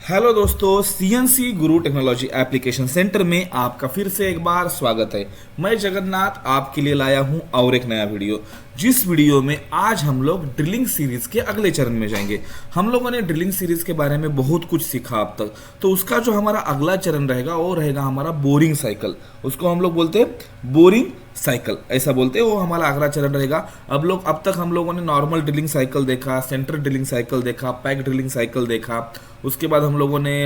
Hello दोस्तों, CNC गुरु technology application centre में आपका फिर से एक बार स्वागत है। मैं जगन्नाथ आपके लिए लाया हूं और एक नया वीडियो। जिस वीडियो में आज हम लोग ड्रिलिंग सीरीज के अगले चरण में जाएंगे। हम लोगों ने ड्रिलिंग सीरीज के बारे में बहुत कुछ सीखा अब तक, तो उसका जो हमारा अगला चरण रहेगा वो रहेगा हमारा बोरिंग साइकिल। उसको हम लोग बोलते हैं बोरिंग साइकिल, ऐसा बोलते हैं। वो हमारा अगला चरण रहेगा। अब तक हम लोगों ने नॉर्मल ड्रिलिंग साइकिल देखा, सेंटर ड्रिलिंग साइकिल देखा, पैक ड्रिलिंग साइकिल देखा, उसके बाद हम लोगों ने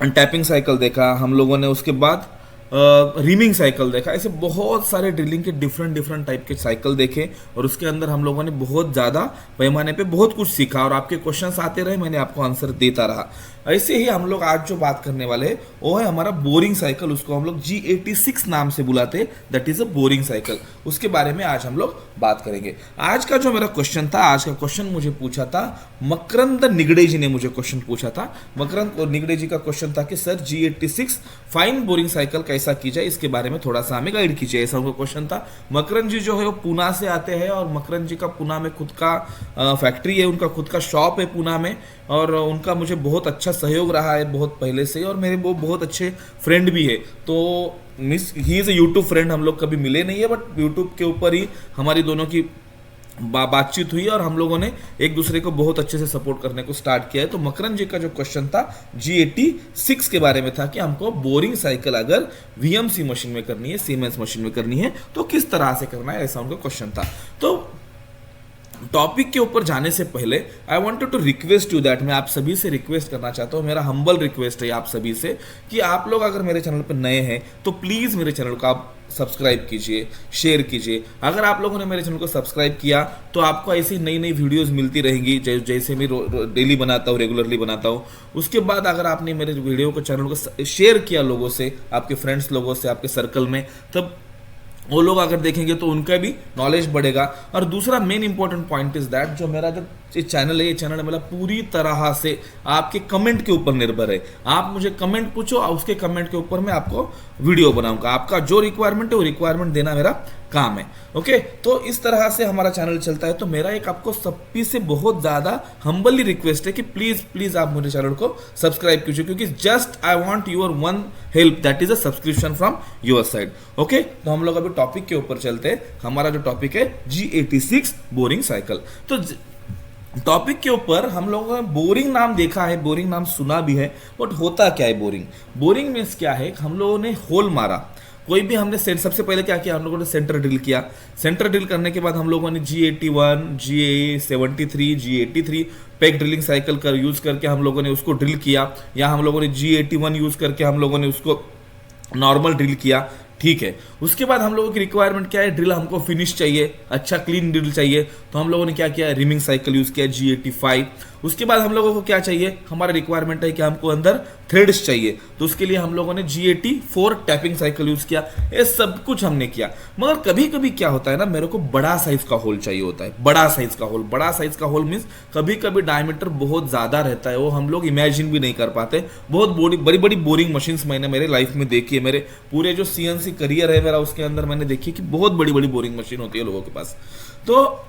टैपिंग साइकिल देखा, हम लोगों ने उसके बाद रीमिंग साइकिल देखा। ऐसे बहुत सारे ड्रिलिंग के डिफरेंट डिफरेंट टाइप के साइकिल देखे और उसके अंदर हम लोगों ने बहुत ज़्यादा पैमाने पे बहुत कुछ सीखा और आपके क्वेश्चंस आते रहे, मैंने आपको आंसर देता रहा। ऐसे ही हम लोग आज जो बात करने वाले हैं वो है हमारा बोरिंग साइकिल। उसको हम लोग G86 नाम से बुलाते हैं, that is a boring cycle. उसके बारे में आज हम लोग बात करेंगे। आज का जो मेरा क्वेश्चन था, आज का क्वेश्चन मुझे पूछा था मकरंद निगड़े जी ने, मुझे क्वेश्चन पूछा था। मकरंद और निगड़े जी का क्वेश्चन था कि sir G86 fine boring cycle कैसा की जाए, इसके बारे में थोड़ा सा हमें गाइड कीजिए, ऐसा उनका क्वेश्चन था। मकरंद जी जो है वो पूना से आते हैं और मकरंद जी का पूना में खुद का फैक्ट्री है, उनका खुद का शॉप है पूना में, और उनका मुझे बहुत अच्छा सहयोग रहा है बहुत पहले से, और मेरे वो बहुत अच्छे फ्रेंड भी है। तो miss he is a YouTube friend. हम लोग कभी मिले नहीं है, बट यूट्यूब के ऊपर ही हमारी दोनों की बातचीत हुई और हम लोगों ने एक दूसरे को बहुत अच्छे से सपोर्ट करने को स्टार्ट किया है। तो मकरंद जी का जो क्वेश्चन था G86 के बारे में था कि हमको बोरिंग साइकिल अगर VMC मशीन में करनी है, सीमेंस मशीन में करनी है, तो किस तरह से करना है, ऐसा उनका क्वेश्चन था। तो टॉपिक के ऊपर जाने से पहले I wanted to request you that, मैं आप सभी से रिक्वेस्ट करना चाहता हूँ, मेरा हम्बल रिक्वेस्ट है आप सभी से कि आप लोग अगर मेरे चैनल पर नए हैं तो प्लीज़ मेरे चैनल को आप सब्सक्राइब कीजिए, शेयर कीजिए। अगर आप लोगों ने मेरे चैनल को सब्सक्राइब किया तो आपको ऐसी नई नई वीडियोस मिलती रहेंगी जैसे मैं डेली बनाता हूँ, रेगुलरली बनाता हूँ। उसके बाद अगर आपने मेरे वीडियो को, चैनल को शेयर किया लोगों से, आपके फ्रेंड्स लोगों से, आपके सर्कल में, तब वो लोग अगर देखेंगे तो उनका भी नॉलेज बढ़ेगा। और दूसरा main important point is that, जो मेरा जो चैनल है, ये चैनल मेरा पूरी तरह से आपके कमेंट के ऊपर निर्भर है। आप मुझे कमेंट पूछो और उसके कमेंट के ऊपर मैं आपको वीडियो बनाऊंगा। आपका जो रिक्वायरमेंट है वो रिक्वायरमेंट देना मेरा काम है। ओके, तो इस तरह से हमारा चैनल चलता है। तो मेरा एक आपको सभी से बहुत ज़्यादा हम्बली रिक्वेस्ट है कि प्लीज़ प्लीज़ आप मेरे चैनल को सब्सक्राइब कीजिए, क्योंकि just I want your one help, that is a subscription from your side. Okay, तो हम लोग अभी टॉपिक के ऊपर चलते हैं। हमारा जो टॉपिक है G86 बोरिंग साइकिल। तो टॉपिक के ऊपर हम लोगों ने बोरिंग नाम देखा है, बोरिंग नाम सुना भी है, बट होता क्या है बोरिंग? बोरिंग मीन्स क्या है? हम लोगों ने होल मारा। कोई भी हमने सबसे पहले क्या किया, हम लोगों ने सेंटर ड्रिल किया। सेंटर ड्रिल करने के बाद हम लोगों ने G81, G73, G83 pack drilling cycle का यूज़ करके हम लोगों ने उसको ड्रिल किया, या हम लोगों ने G81 यूज़ करके हम लोगों ने उसको नॉर्मल ड्रिल किया। ठीक है, उसके बाद हम लोगों की रिक्वायरमेंट क्या है? ड्रिल हमको फिनिश चाहिए, अच्छा क्लीन ड्रिल चाहिए, तो हम लोगों ने क्या किया? रिमिंग साइकिल यूज़ किया G85। उसके बाद हम लोगों को क्या चाहिए? हमारा रिक्वायरमेंट है कि हमको अंदर थ्रेड्स चाहिए, तो उसके लिए हम लोगों ने G84 टैपिंग साइकिल यूज़ किया। ये सब कुछ हमने किया। मगर कभी कभी क्या होता है ना, मेरे को बड़ा साइज का होल चाहिए होता है। बड़ा साइज का होल, बड़ा साइज का होल मीन्स कभी कभी डायमीटर बहुत ज़्यादा रहता है, वो हम लोग इमेजिन भी नहीं कर पाते। बहुत बड़ी बड़ी बोरिंग मशीन्स मैंने मेरे लाइफ में देखी है। मेरे पूरे जो CNC करियर है मेरा, उसके अंदर मैंने देखी कि बहुत बड़ी बड़ी बोरिंग मशीन होती है लोगों के पास। तो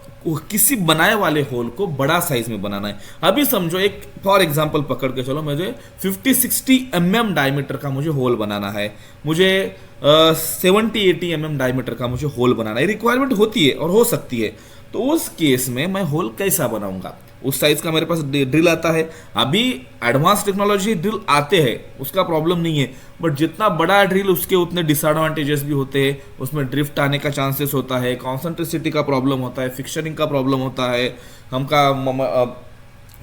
किसी बनाए वाले होल को बड़ा साइज में बनाना है। अभी समझो, एक फॉर एग्जांपल पकड़ के चलो, मुझे 50-60 mm डायमीटर का मुझे होल बनाना है, मुझे 70-80 mm डायमीटर का मुझे होल बनाना है। रिक्वायरमेंट होती है और हो सकती है। तो उस केस में मैं होल कैसा बनाऊंगा? उस साइज का मेरे पास ड्रिल आता है। अभी एडवांस टेक्नोलॉजी ड्रिल आते हैं, उसका प्रॉब्लम नहीं है, बट जितना बड़ा ड्रिल उसके उतने डिसएडवांटेजेस भी होते हैं। उसमें ड्रिफ्ट आने का चांसेस होता है, कॉन्सेंट्रिसिटी का प्रॉब्लम होता है, फिक्शनिंग का प्रॉब्लम होता है, हमका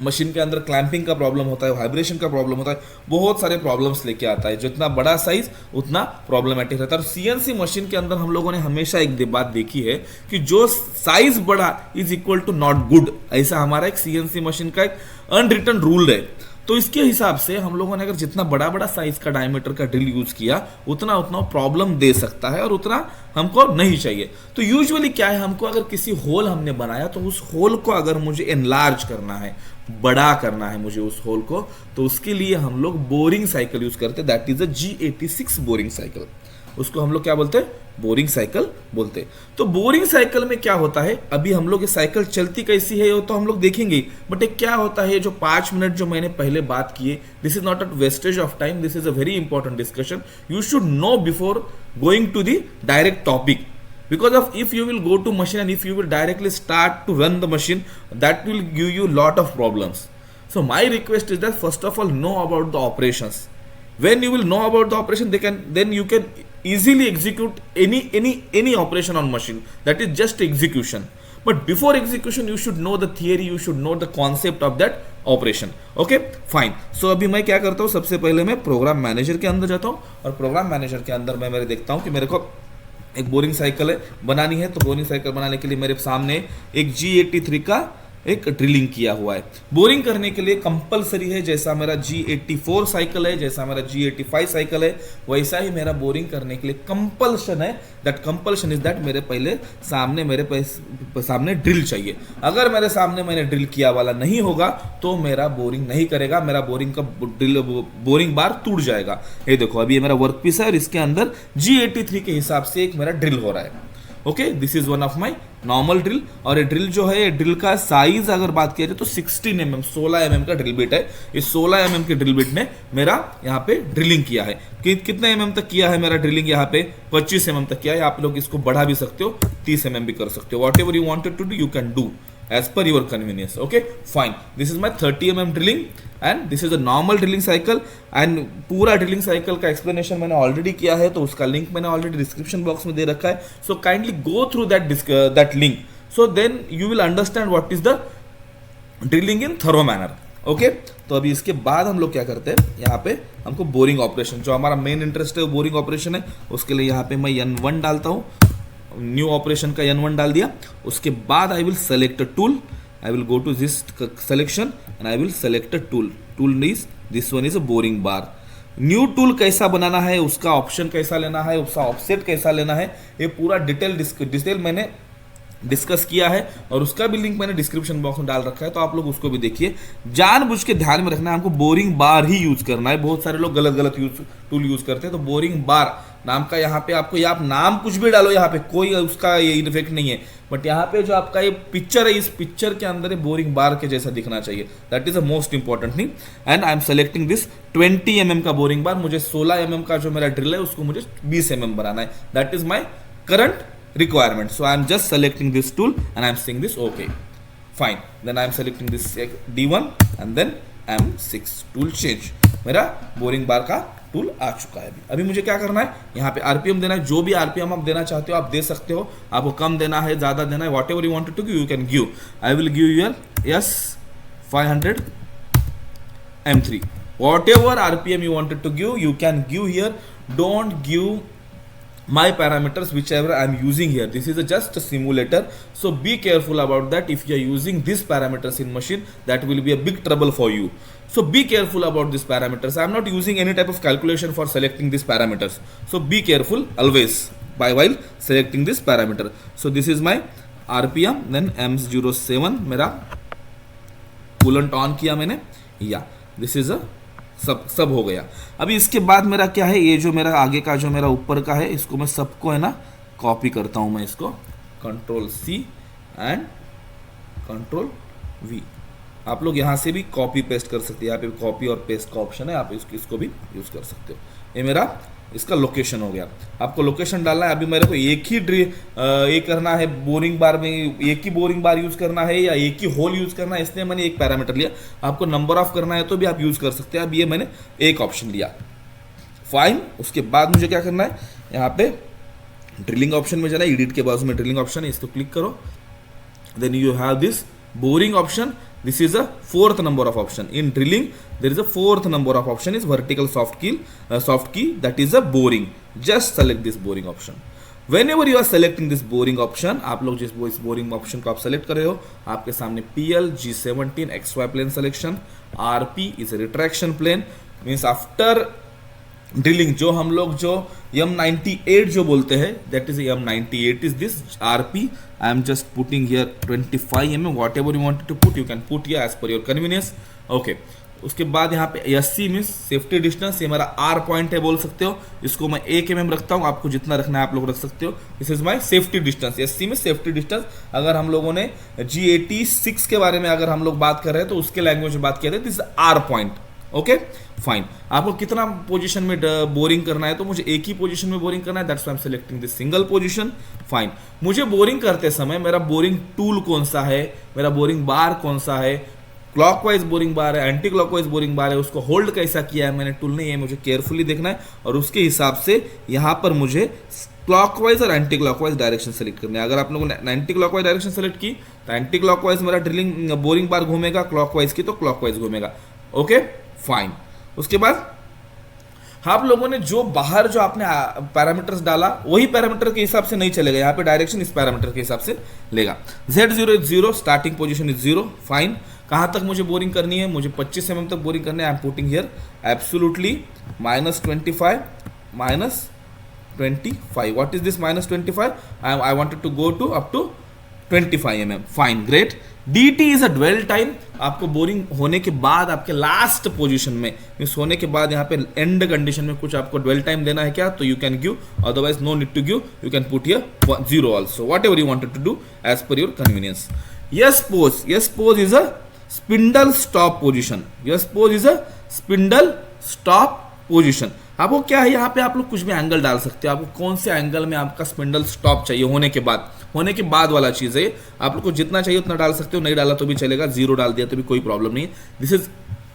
मशीन के अंदर क्लैंपिंग का प्रॉब्लम होता है, वाइब्रेशन का प्रॉब्लम होता है, बहुत सारे प्रॉब्लम्स लेके आता है। जितना बड़ा साइज उतना प्रॉब्लमेटिक रहता है। और CNC मशीन के अंदर हम लोगों ने हमेशा एक बात देखी है कि जो साइज बड़ा is equal to not good, ऐसा हमारा एक CNC मशीन का एक अनरिटन रूल है। तो इसके हिसाब से हम लोगों ने अगर जितना बड़ा बड़ा साइज का डायमीटर का ड्रिल यूज किया, उतना उतना प्रॉब्लम दे सकता है और उतना हमको नहीं चाहिए। तो यूजुअली क्या है, हमको अगर किसी होल हमने बनाया तो उस होल को अगर मुझे एनलार्ज करना है, बड़ा करना है मुझे उस होल को, तो उसके लिए हम लोग बोरिंग साइकिल यूज करते हैं, that is a G86 boring cycle. उसको हम लोग क्या बोलते हैं, बोरिंग साइकिल बोलते हैं। तो बोरिंग साइकिल में क्या होता है, अभी हम लोग ये साइकिल चलती कैसी है वो तो हम लोग देखेंगे, बट एक क्या होता है, जो 5 मिनट जो मैंने पहले बात किए, this is not a wastage of time, this is a very important discussion, you should know before going to the direct topic, because of if you will go to machine and if you will directly start to run the machine, that will give you lot of problems. So my request is that first of all know about the operations. When you will know about the operation, then you can easily execute any operation on machine, that is just execution. But before execution you should know the theory, you should know the concept of that operation. Okay fine. So अभी मैं क्या करता हूँ, सबसे पहले मैं programme manager के अंदर जाता हूँ और प्रोग्राम मैनेजर के अंदर मैं मेरे देखता हूँ कि मेरे को एक बोरिंग साइकिल है बनानी है। तो बोरिंग साइकिल बनाने के लिए मेरे सामने एक G83 का एक ड्रिलिंग किया हुआ है। बोरिंग करने के लिए कंपलसरी है, जैसा मेरा G84 साइकिल है, जैसा मेरा G85 साइकिल है, वैसा ही मेरा बोरिंग करने के लिए कंपल्शन है। दैट कंपल्शन इज दैट मेरे पहले सामने सामने ड्रिल चाहिए। अगर मेरे सामने मैंने ड्रिल किया वाला नहीं होगा तो मेरा बोरिंग नहीं करेगा, मेरा बोरिंग का बोरिंग बार टूट जाएगा। ये देखो अभी ये मेरा वर्क पीस है और इसके अंदर G83 के हिसाब से एक मेरा ड्रिल हो रहा है। Okay, this is one of my normal drill. और ये ड्रिल जो है, ये ड्रिल का साइज अगर बात किया जाए तो 16 mm 16 mm का ड्रिल बिट है। इस 16 mm के ड्रिल बिट ने मेरा यहाँ पे ड्रिलिंग किया है। कितने mm तक किया है मेरा ड्रिलिंग, यहाँ पे 25 mm तक किया है। आप लोग इसको बढ़ा भी सकते हो, 30 mm भी कर सकते हो। Whatever you wanted to do you can do as per your convenience. Okay fine, this is my 30 mm drilling and this is a normal drilling cycle and पूरा drilling cycle का explanation मैंने already किया है, तो उसका link मैंने already description box में दे रखा है। So kindly go through that link, so then you will understand what is the drilling in thorough manner. Okay, तो अभी इसके बाद हम लोग क्या करते हैं, यहाँ पे हमको बोरिंग ऑपरेशन, जो हमारा मेन इंटरेस्ट है वो बोरिंग ऑपरेशन है, उसके लिए यहाँ पे मैं N1 डालता हूँ, न्यू ऑपरेशन का N1 डाल दिया। उसके बाद I will select a tool, I will go to this selection and I will select a tool is this one is a boring bar. New tool कैसा बनाना है, उसका ऑप्शन कैसा लेना है, उसका ऑफसेट कैसा लेना है, ये पूरा डिटेल मैंने डिस्कस किया है और उसका भी लिंक मैंने डिस्क्रिप्शन बॉक्स में डाल रखा है, तो आप लोग उसको भी देखिए। जानबूझ के ध्यान में रखना है, हमको बोरिंग बार ही यूज करना है। बहुत सारे लोग गलत टूल यूज करते हैं। तो बोरिंग बार नाम का यहाँ पे आपको, आप नाम कुछ भी डालो, यहाँ पे कोई उसका ये इफेक्ट नहीं है, बट यहाँ पे जो आपका ये पिक्चर है, इस पिक्चर के अंदर बोरिंग बार के जैसा दिखना चाहिए। That is the most important thing and I M selecting this 20 mm का बोरिंग बार। मुझे 16 mm का जो मेरा ड्रिल है उसको मुझे 20 mm बनाना है। That is my current requirement. So I am just selecting this tool and I am saying this okay fine, then I am selecting this D1 and then M6 tool change। मेरा boring बार का tool आ चुका है। अभी मुझे क्या करना है, यहाँ पे आरपीएम देना है। जो भी आरपीएम आप देना चाहते हो आप दे सकते हो, आपको कम देना है, ज्यादा देना है, whatever you wanted to give you can give. I will give your yes 500 M3, whatever RPM you wanted to give you can give here. Don't give my parameters whichever I am using here. This is just a simulator, so be careful about that. If you are using these parameters in machine, that will be a big trouble for you. So be careful about these parameters. I am not using any type of calculation for selecting these parameters, so be careful always while selecting this parameter. So this is my RPM, then M07 मेरा coolant on किया मैंने, या this is अ सब हो गया। अभी इसके बाद मेरा क्या है, ये जो मेरा आगे का जो मेरा ऊपर का है, इसको मैं सबको है ना कॉपी करता हूं। मैं इसको Ctrl+C एंड Ctrl+V, आप लोग यहां से भी कॉपी पेस्ट कर सकते हैं। यहाँ पे कॉपी और पेस्ट का ऑप्शन है, आप इसको भी यूज कर सकते हो। ये मेरा इसका लोकेशन हो गया। आपको लोकेशन डालना है। अभी मेरे को एक ही ये करना है, बोरिंग बार में एक ही बोरिंग बार यूज करना है या एक ही होल यूज करना है, इसलिए मैंने एक पैरामीटर लिया। आपको नंबर ऑफ करना है तो भी आप यूज कर सकते हैं। अब ये मैंने एक ऑप्शन लिया, फाइन। उसके बाद मुझे क्या करना है, यहाँ पे ड्रिलिंग ऑप्शन में जाना है, एडिट के बाजू में ड्रिलिंग ऑप्शन है, इसको क्लिक करो। Then you have this boring option. This is a fourth number of option. In drilling there is a fourth number of option is vertical soft key, that is a boring. Just select this boring option. Whenever you are selecting this boring option, आप लोग जिस boring option को आप select कर रहे हो, आपके सामने PL G17 XY plane selection, RP is a retraction plane, means after drilling जो हम लोग जो M98 जो बोलते हैं, that is M98 is this RP. I am just putting here 25 mm, whatever you wanted to put you can put here as per your convenience. Okay, उसके बाद यहाँ पे एससी मीन्स सेफ्टी डिस्टेंस, ये मेरा are point है बोल सकते हो, इसको मैं 1 mm रखता हूँ, आपको जितना रखना है आप लोग रख सकते हो। This is my safety distance, SC में सेफ्टी डिस्टेंस। अगर हम लोगों ने G86 के बारे में अगर हम लोग बात कर रहे हैं तो उसके लैंग्वेज में बात किया था, this are point. Okay fine. आपको कितना पोजीशन में बोरिंग करना है, तो मुझे एक ही पोजीशन में बोरिंग करना है, that's why I am selecting this single position. Fine. मुझे बोरिंग करते समय मेरा बोरिंग टूल कौन सा है, मेरा बोरिंग बार कौन सा है, क्लॉकवाइज बोरिंग बार है, एंटी क्लॉकवाइज बोरिंग बार है, उसको होल्ड कैसा किया है मैंने टूल ने, ये मुझे केयरफुली देखना है और उसके हिसाब से यहाँ पर मुझे क्लॉकवाइज और एंटी क्लॉकवाइज डायरेक्शन सेलेक्ट करनी है। अगर आप लोगों ने एंटी क्लॉकवाइज डायरेक्शन सेलेक्ट की तो एंटी क्लॉकवाइज मेरा ड्रिलिंग बोरिंग बार घूमेगा, क्लॉकवाइज की तो क्लॉकवाइज घूमेगा। Okay fine. उसके बाद आप लोगों ने जो बाहर जो आपने पैरामीटर्स डाला वही पैरामीटर के हिसाब से नहीं चलेगा, यहाँ पे डायरेक्शन इस पैरामीटर के हिसाब से लेगा। Z0 is 0, starting position is 0। Fine. कहाँ तक मुझे बोरिंग करनी है, मुझे 25 mm तक बोरिंग करनी है। I am putting here absolutely -25 -25। What is this -25? I wanted to go to up to 25 mm। Fine, great. DT is a dwell time. आपको बोरिंग होने के बाद आपके लास्ट पोजीशन में मीन्स होने के बाद यहाँ पे एंड कंडीशन में कुछ आपको ड्वेल टाइम देना है क्या, तो you can give, otherwise no need to give, you can put here 0 also, whatever you wanted to do as per your convenience. S pos is a spindle stop position. S pos is a spindle stop position. आपको क्या है, यहाँ पे आप लोग कुछ भी angle डाल सकते हो, आपको कौन से एंगल में आपका स्पिंडल स्टॉप चाहिए होने के बाद वाला चीज है। आप लोग को जितना चाहिए उतना डाल सकते हो, नहीं डाला तो भी चलेगा, 0 डाल दिया तो भी कोई प्रॉब्लम नहीं है। This is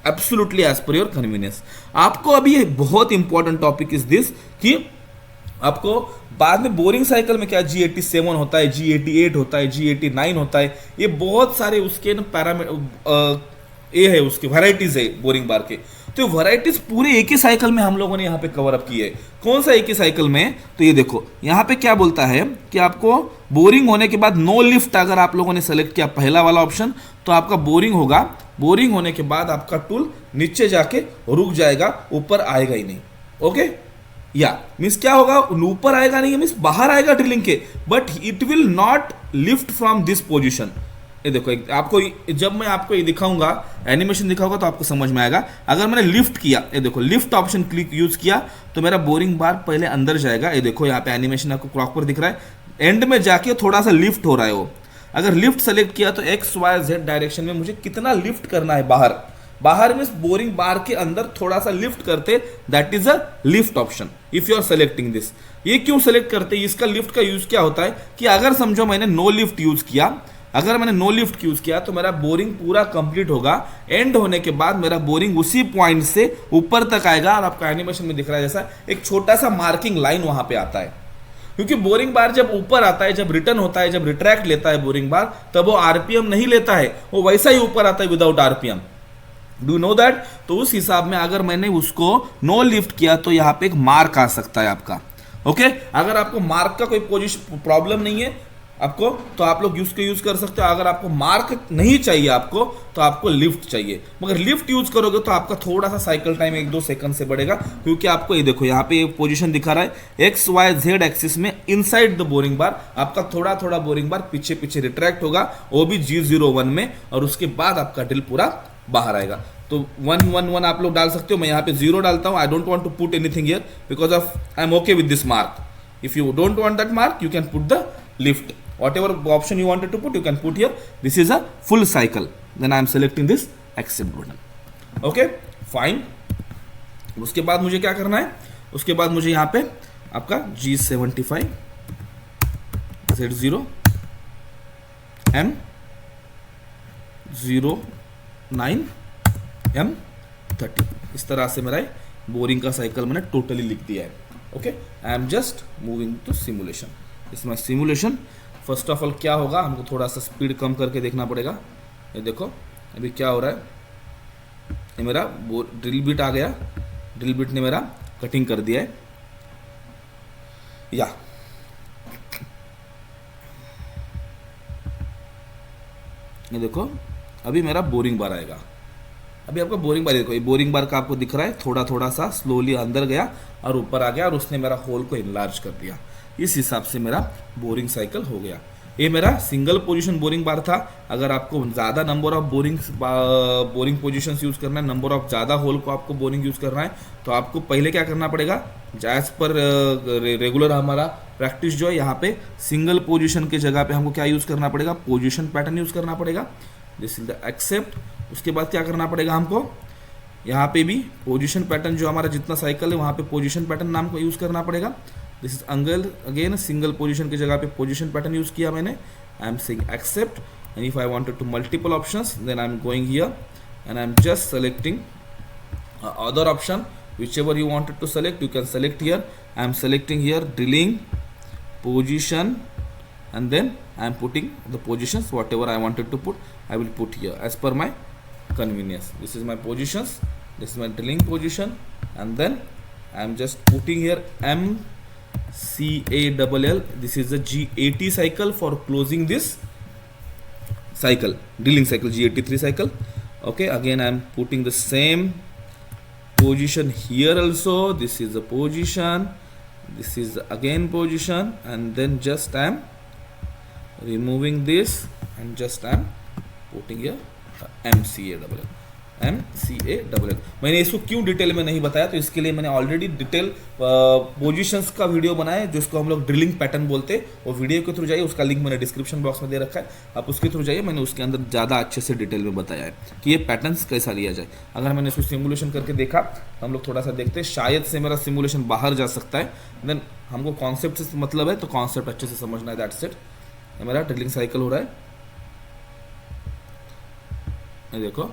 absolutely as per your convenience. आपको अभी बहुत इंपॉर्टेंट टॉपिक इज दिस कि आपको बाद में बोरिंग साइकिल में क्या G87 होता है, G88 होता है, G89 होता है, ये बहुत सारे उसके पैरामीटर ये है, उसकी वैरायटीज है बोरिंग बार के। तो वैरायटीज पूरे एक ही साइकिल में हम लोगों ने यहाँ पे कवर अप की है। कौन सा एक ही साइकिल में, तो ये देखो यहाँ पे क्या बोलता है कि आपको बोरिंग होने के बाद नो लिफ्ट अगर आप लोगों ने सेलेक्ट किया पहला वाला ऑप्शन, तो आपका बोरिंग होगा, बोरिंग होने के बाद आपका टूल नीचे जाके रुक जाएगा, ऊपर आएगा ही नहीं। ओके या मीन्स क्या होगा, ऊपर आएगा नहीं मीन्स बाहर आएगा ड्रिलिंग के, but it will not lift from this position. ये देखो आपको जब मैं आपको ये दिखाऊंगा, एनिमेशन दिखाऊंगा तो आपको समझ में आएगा। अगर मैंने लिफ्ट किया, ये देखो लिफ्ट ऑप्शन क्लिक यूज किया तो मेरा बोरिंग बार पहले अंदर जाएगा। ये देखो यहाँ पे एनिमेशन आपको क्लॉक पर दिख रहा है, एंड में जाके थोड़ा सा लिफ्ट हो रहा है वो। अगर लिफ्ट सेलेक्ट किया तो XYZ डायरेक्शन में मुझे कितना लिफ्ट करना है बाहर में बोरिंग बार के अंदर थोड़ा सा लिफ्ट करते, that is a lift option if you are selecting this. ये क्यों सेलेक्ट करते हैं, इसका लिफ्ट का यूज क्या होता है कि अगर समझो मैंने नो लिफ्ट यूज किया, अगर मैंने नो लिफ्ट यूज किया तो मेरा बोरिंग पूरा कंप्लीट होगा, एंड होने के बाद मेरा बोरिंग उसी पॉइंट से ऊपर तक आएगा और आपका एनिमेशन में दिख रहा है जैसा एक छोटा सा मार्किंग लाइन वहां पे आता है। क्योंकि बोरिंग बार जब ऊपर आता है, जब रिटर्न होता है, जब रिट्रैक्ट लेता है बोरिंग बार, तब वो आरपीएम नहीं लेता है, वो वैसा ही ऊपर आता है without RPM. Do know that? तो उस हिसाब में अगर मैंने उसको नो लिफ्ट किया तो यहाँ पे एक मार्क आ सकता है आपका। ओके अगर आपको मार्क का कोई पोजीशन प्रॉब्लम नहीं है आपको, तो आप लोग उसको यूज कर सकते हो। अगर आपको मार्क नहीं चाहिए आपको, तो आपको लिफ्ट चाहिए, मगर लिफ्ट यूज करोगे तो आपका थोड़ा सा साइकिल टाइम 1-2 सेकंड से बढ़ेगा, क्योंकि आपको ये देखो यहाँ पे पोजीशन दिखा रहा है XYZ एक्सिस में इनसाइड द बोरिंग बार, आपका थोड़ा थोड़ा बोरिंग बार पीछे पीछे रिट्रैक्ट होगा, वो भी G01 में, और उसके बाद आपका ड्रिल पूरा बाहर आएगा। तो 111 आप लोग डाल सकते हो, मैं यहाँ पे 0 डालता हूँ। I don't want to put anything here because of I am okay with this mark. If you don't want that mark you can put the lift, whatever option you wanted to put you can put here. This is a full cycle, then I am selecting this accept button. Okay fine। उसके बाद मुझे क्या करना है, उसके बाद मुझे यहाँ पे आपका G75 Z0 M09 M30 इस तरह से मेरा बोरिंग का साइकिल मैंने टोटली लिख दिया है। Okay I am just moving to simulation. इसमें सिमुलेशन फर्स्ट ऑफ ऑल क्या होगा, हमको थोड़ा सा स्पीड कम करके देखना पड़ेगा। ये देखो अभी क्या हो रहा है, ये मेरा ड्रिल बिट आ गया, ड्रिल बिट ने मेरा कटिंग कर दिया है। या ये देखो अभी मेरा बोरिंग बार आएगा। अभी आपका बोरिंग बार देखो, ये बोरिंग बार का आपको दिख रहा है, थोड़ा थोड़ा सा स्लोली अंदर गया और ऊपर आ गया, और उसने मेरा होल को इनलार्ज कर दिया। इस हिसाब से मेरा बोरिंग साइकिल हो गया। ये मेरा सिंगल पोजीशन बोरिंग बार था। अगर आपको ज़्यादा number of boring positions use करना है, नंबर ऑफ ज़्यादा होल को आपको बोरिंग यूज़ करना है, तो आपको पहले क्या करना पड़ेगा, एज पर रेगुलर हमारा प्रैक्टिस जो है, यहाँ पे सिंगल पोजीशन के जगह पे हमको क्या यूज़ करना पड़ेगा, पोजीशन पैटर्न यूज़ करना पड़ेगा। This is the accept. उसके बाद क्या करना पड़ेगा हमको, यहाँ पे भी पोजीशन पैटर्न जो हमारा जितना साइकिल है वहाँ पे पोजीशन पैटर्न नाम को यूज़ करना पड़ेगा। This is again single position की जगह पे पोजीशन पैटर्न यूज़ किया मैंने। I am saying accept and if I wanted to multiple options then I am going here and I am just selecting other option whichever you wanted to select, you can select here. I am selecting here drilling position and then I am putting the positions whatever I wanted to put, I will put here as per my convenience. This is my positions, this is my drilling position, and then I am just putting here MCALL. This is the G80 cycle for closing this cycle, drilling cycle, G83 cycle. Okay, again I am putting the same position here also. This is the position, this is again position, and then just I am removing this and just I am putting here MCALL. मैंने इसको क्यों detail में नहीं बताया, तो इसके लिए मैंने ऑलरेडी डिटेल पोजीशंस का वीडियो बनाया है जिसको हम लोग ड्रिलिंग पैटर्न बोलते हैं। वो वीडियो के थ्रू जाइए, उसका लिंक मैंने डिस्क्रिप्शन बॉक्स में दे रखा है, आप उसके थ्रू जाइए। मैंने उसके अंदर ज़्यादा अच्छे से डिटेल में बताया है कि ये पैटर्न्स कैसा लिया जाए। अगर मैंने इसको सिमुलेशन करके देखा, हम लोग थोड़ा सा देखते हैं, शायद से मेरा सिमुलेशन बाहर जा सकता है। देन हमको कॉन्सेप्ट से मतलब है, तो कॉन्सेप्ट अच्छे से समझना है। That's it. मेरा ड्रिलिंग साइकिल हो रहा है, देखो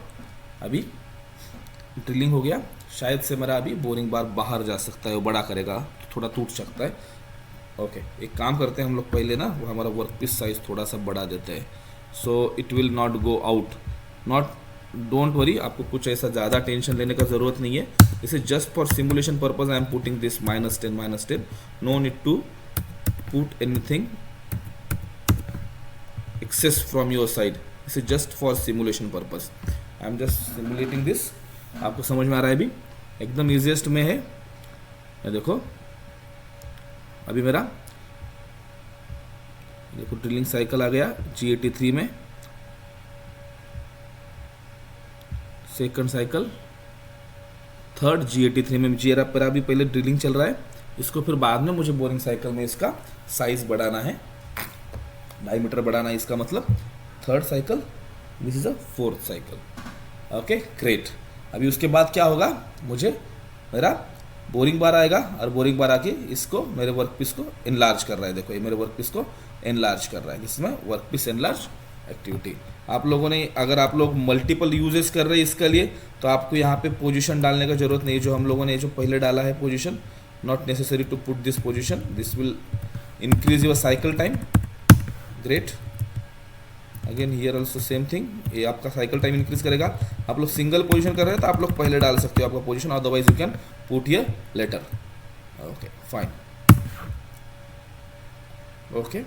अभी ड्रिलिंग हो गया। शायद से मेरा अभी बोरिंग बार बाहर जा सकता है, वो बड़ा करेगा तो थोड़ा टूट सकता है। ओके, एक काम करते हैं हम लोग पहले ना, वो हमारा वर्क पीस साइज थोड़ा सा बढ़ा देते हैं, so it will not go out. Don't worry, आपको कुछ ऐसा ज़्यादा टेंशन लेने का ज़रूरत नहीं है। This is just for simulation purpose I am putting this -10 no need to put anything excess from your side. This is just for simulation purpose. I am just simulating this. आपको समझ में आ रहा है, अभी एकदम ईजिएस्ट में है। ये देखो अभी मेरा देखो ड्रिलिंग साइकिल आ गया G83 में, सेकंड साइकिल, थर्ड G83 में मेरा अभी पहले ड्रिलिंग चल रहा है। इसको फिर बाद में मुझे बोरिंग साइकिल में इसका साइज बढ़ाना है, डायमीटर बढ़ाना है, इसका मतलब third cycle. This is a fourth cycle. Okay great. अभी उसके बाद क्या होगा, मुझे मेरा बोरिंग बार आएगा और बोरिंग बार आके इसको मेरे वर्क पीस को एनलार्ज कर रहा है। देखो ये मेरे वर्क पीस को एनलार्ज कर रहा है, जिसमें वर्क पीस एनलार्ज एक्टिविटी। आप लोगों ने, अगर आप लोग मल्टीपल यूजेस कर रहे हैं इसके लिए, तो आपको यहाँ पे पोजीशन डालने का जरूरत नहीं है। जो हम लोगों ने जो पहले डाला है position, not necessary to put this position, this will increase your cycle time. Great. Again here also same thing, ये आपका साइकिल टाइम इंक्रीज करेगा। आप लोग सिंगल पोजीशन कर रहे हैं तो आप लोग पहले डाल सकते हो आपका position, otherwise you can put here later. Okay fine. Okay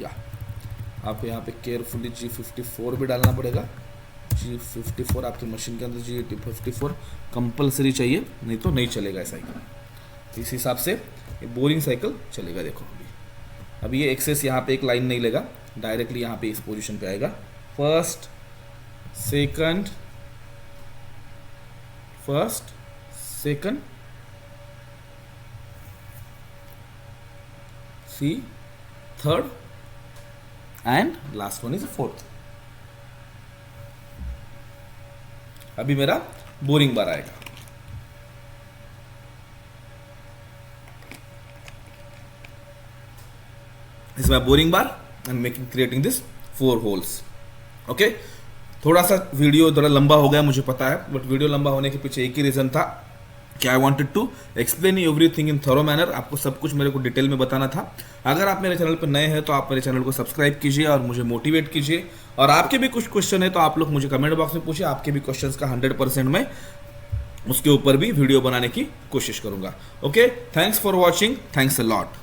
या आपको यहाँ पे केयरफुली G54 भी डालना पड़ेगा। G54 आपकी मशीन के अंदर G54 कंपलसरी चाहिए, नहीं तो नहीं चलेगा साइकिल। इस हिसाब से ये बोरिंग साइकिल चलेगा। देखो अभी ये एक्सेस यहाँ पे एक लाइन नहीं लेगा, डायरेक्टली यहाँ पे इस पोजीशन पे आएगा। First second see, third and last one is fourth. अभी मेरा बोरिंग बार आएगा। This is my boring bar and creating this 4 holes. Okay, थोड़ा सा वीडियो थोड़ा लंबा हो गया मुझे पता है, बट वीडियो लंबा होने के पीछे एक ही रीजन था कि I wanted to explain everything in thorough manner. आपको सब कुछ मेरे को डिटेल में बताना था। अगर आप मेरे चैनल पर नए हैं तो आप मेरे चैनल को सब्सक्राइब कीजिए और मुझे मोटिवेट कीजिए। और आपके भी कुछ क्वेश्चन है तो आप लोग मुझे कमेंट बॉक्स में पूछिए। आपके भी क्वेश्चंस का 100% मैं उसके ऊपर भी वीडियो बनाने की कोशिश करूंगा। Okay, thanks for watching, thanks a lot.